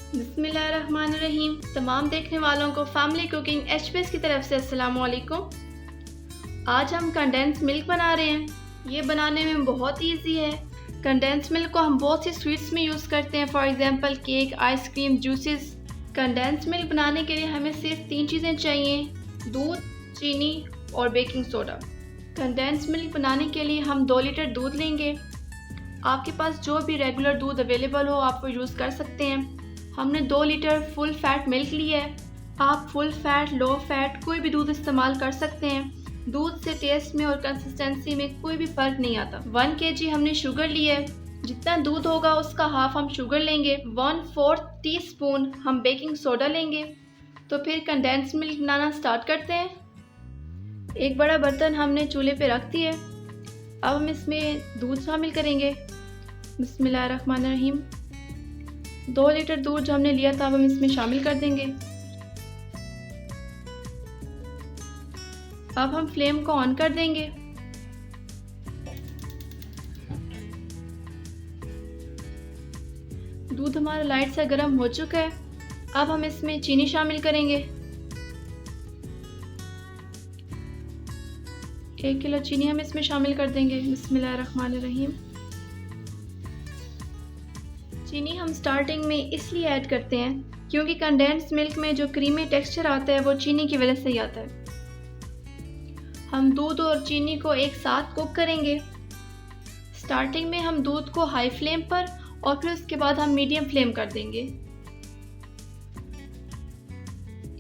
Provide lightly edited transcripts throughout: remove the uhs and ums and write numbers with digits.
बिस्मिल्लाहिर्रहमानिर्रहीम। तमाम देखने वालों को फैमिली कुकिंग एचपीएस की तरफ से अस्सलाम वालेकुम। आज हम कंडेंस मिल्क बना रहे हैं। ये बनाने में बहुत ईजी है। कंडेंस मिल्क को हम बहुत सी स्वीट्स में यूज़ करते हैं, for example cake, ice cream, juices. Condense milk बनाने के लिए हमें सिर्फ 3 चीज़ें चाहिए: दूध, चीनी और बेकिंग सोडा। कंडेंस मिल्क बनाने के लिए हम 2 लीटर दूध लेंगे। आपके पास जो भी रेगुलर दूध अवेलेबल हो आप वो यूज़ कर सकते हैं। हमने 2 लीटर फुल फैट मिल्क लिया है। आप फुल फैट, लो फैट कोई भी दूध इस्तेमाल कर सकते हैं। दूध से टेस्ट में और कंसिस्टेंसी में कोई भी फ़र्क नहीं आता। 1 kg हमने शुगर लिया है। जितना दूध होगा उसका हाफ हम शुगर लेंगे। 1/4 टीस्पून हम बेकिंग सोडा लेंगे। तो फिर कंडेंस मिल्क बनाना स्टार्ट करते हैं। एक बड़ा बर्तन हमने चूल्हे पे रख दिया है। अब हम इसमें दूध शामिल करेंगे। बिस्मिल्लाहिर्रहमानिर्रहीम। 2 लीटर दूध जो हमने लिया था अब हम इसमें शामिल कर देंगे। अब हम फ्लेम को ऑन कर देंगे। दूध हमारा लाइट से गर्म हो चुका है। अब हम इसमें चीनी शामिल करेंगे। 1 किलो चीनी हम इसमें शामिल कर देंगे। बिस्मिल्लाहिर्रहमानिर्रहीम। चीनी हम स्टार्टिंग में इसलिए ऐड करते हैं क्योंकि कंडेंस्ड मिल्क में जो क्रीमी टेक्सचर आता है वो चीनी की वजह से ही आता है। हम दूध और चीनी को एक साथ कुक करेंगे। स्टार्टिंग में हम दूध को हाई फ्लेम पर और फिर उसके बाद हम मीडियम फ्लेम कर देंगे।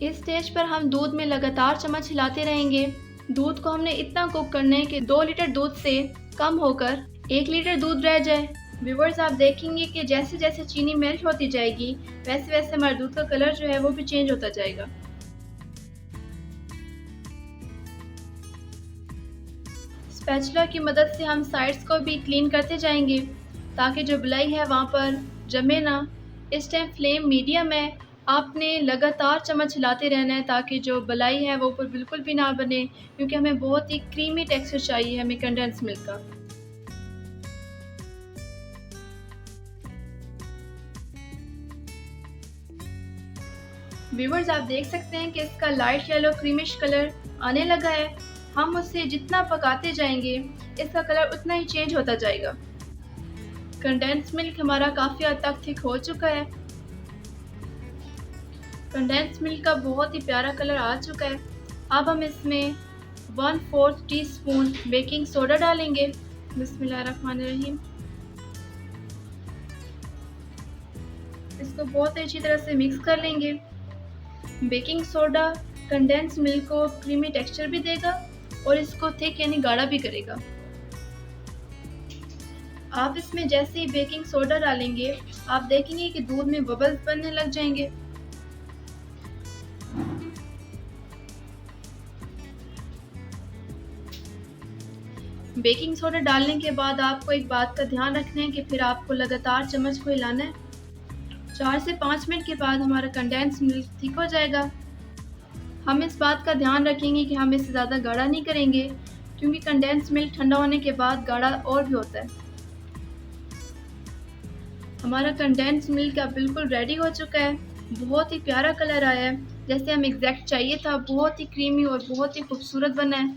इस स्टेज पर हम दूध में लगातार चम्मच हिलाते रहेंगे। दूध को हमने इतना कुक करना है कि 2 लीटर दूध से कम होकर 1 लीटर दूध रह जाए। व्यूअर्स, आप देखेंगे कि जैसे जैसे चीनी मेल्ट होती जाएगी वैसे वैसे हमारे दूध का कलर जो है वो भी चेंज होता जाएगा। स्पैचुला की मदद से हम साइड्स को भी क्लीन करते जाएंगे ताकि जो बलाई है वहाँ पर जमे ना। इस टाइम फ्लेम मीडियम है। आपने लगातार चम्मच हिलाते रहना है ताकि जो बलाई है वो ऊपर बिल्कुल भी ना बने, क्योंकि हमें बहुत ही क्रीमी टेक्सचर चाहिए हमें कंडेंस मिल्क का। व्यूअर्स, आप देख सकते हैं कि इसका लाइट येलो क्रीमिश कलर आने लगा है। हम उसे जितना पकाते जाएंगे इसका कलर उतना ही चेंज होता जाएगा। कंडेंस मिल्क हमारा काफ़ी हद तक थिक हो चुका है। कंडेंस मिल्क का बहुत ही प्यारा कलर आ चुका है। अब हम इसमें 1/4 टीस्पून बेकिंग सोडा डालेंगे। बिस्मिल्लाहिर्रहमानिर्रहीम। इसको बहुत अच्छी तरह से मिक्स कर लेंगे। बेकिंग सोडा कंडेंस मिल्क को क्रीमी टेक्सचर भी देगा और इसको थिक यानी गाढ़ा भी करेगा। आप इसमें जैसे ही बेकिंग सोडा डालेंगे आप देखेंगे कि दूध में बबल्स बनने लग जाएंगे। बेकिंग सोडा डालने के बाद आपको एक बात का ध्यान रखना है कि फिर आपको लगातार चम्मच को हिलाना है। 4 से 5 मिनट के बाद हमारा कंडेंस मिल्क थिक हो जाएगा। हम इस बात का ध्यान रखेंगे कि हम इसे ज़्यादा गाढ़ा नहीं करेंगे क्योंकि कंडेंस मिल्क ठंडा होने के बाद गाढ़ा और भी होता है। हमारा कंडेंस मिल्क अब बिल्कुल रेडी हो चुका है। बहुत ही प्यारा कलर आया है, जैसे हमें एग्जैक्ट चाहिए था। बहुत ही क्रीमी और बहुत ही खूबसूरत बना है।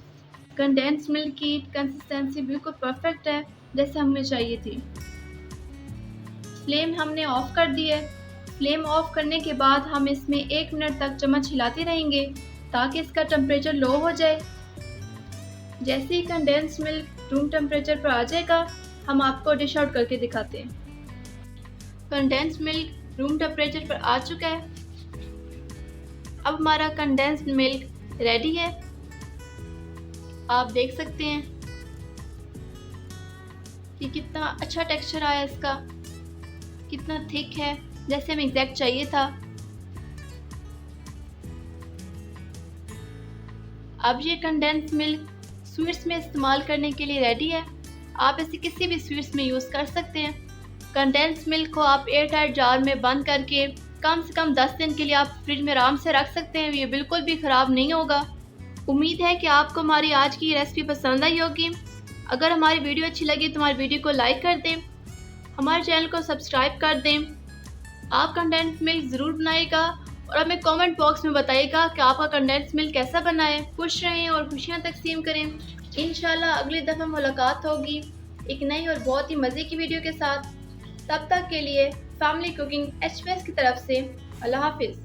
कंडेंस मिल्क की कंसिस्टेंसी बिल्कुल परफेक्ट है जैसे हमें चाहिए थी। फ्लेम हमने ऑफ कर दी है। फ्लेम ऑफ करने के बाद हम इसमें 1 मिनट तक चम्मच हिलाते रहेंगे ताकि इसका टेम्परेचर लो हो जाए। जैसे ही कंडेंस मिल्क रूम टेम्परेचर पर आ जाएगा हम आपको डिश आउट करके दिखाते हैं। कंडेंस मिल्क रूम टेम्परेचर पर आ चुका है। अब हमारा कंडेंस मिल्क रेडी है। आप देख सकते हैं कि कितना अच्छा टेक्सचर आया इसका, कितना थिक है जैसे हमें एग्जैक्ट चाहिए था। अब ये कंडेंस मिल्क स्वीट्स में इस्तेमाल करने के लिए रेडी है। आप इसे किसी भी स्वीट्स में यूज़ कर सकते हैं। कंडेंस मिल्क को आप एयर टाइट जार में बंद करके कम से कम 10 दिन के लिए आप फ्रिज में आराम से रख सकते हैं। ये बिल्कुल भी ख़राब नहीं होगा। उम्मीद है कि आपको हमारी आज की रेसिपी पसंद आई होगी। अगर हमारी वीडियो अच्छी लगी तो हमारी वीडियो को लाइक कर दें, हमारे चैनल को सब्सक्राइब कर दें आप कंडेंस मिल्क ज़रूर बनाइएगा और हमें कमेंट बॉक्स में बताइएगा कि आपका कंडेंस मिल्क कैसा बना है। खुश रहें और खुशियाँ तकसीम करें। इंशाल्लाह अगली दफ़ा मुलाकात होगी एक नई और बहुत ही मज़े की वीडियो के साथ। तब तक के लिए फैमिली कुकिंग HPS की तरफ से अल्लाह हाफिज़।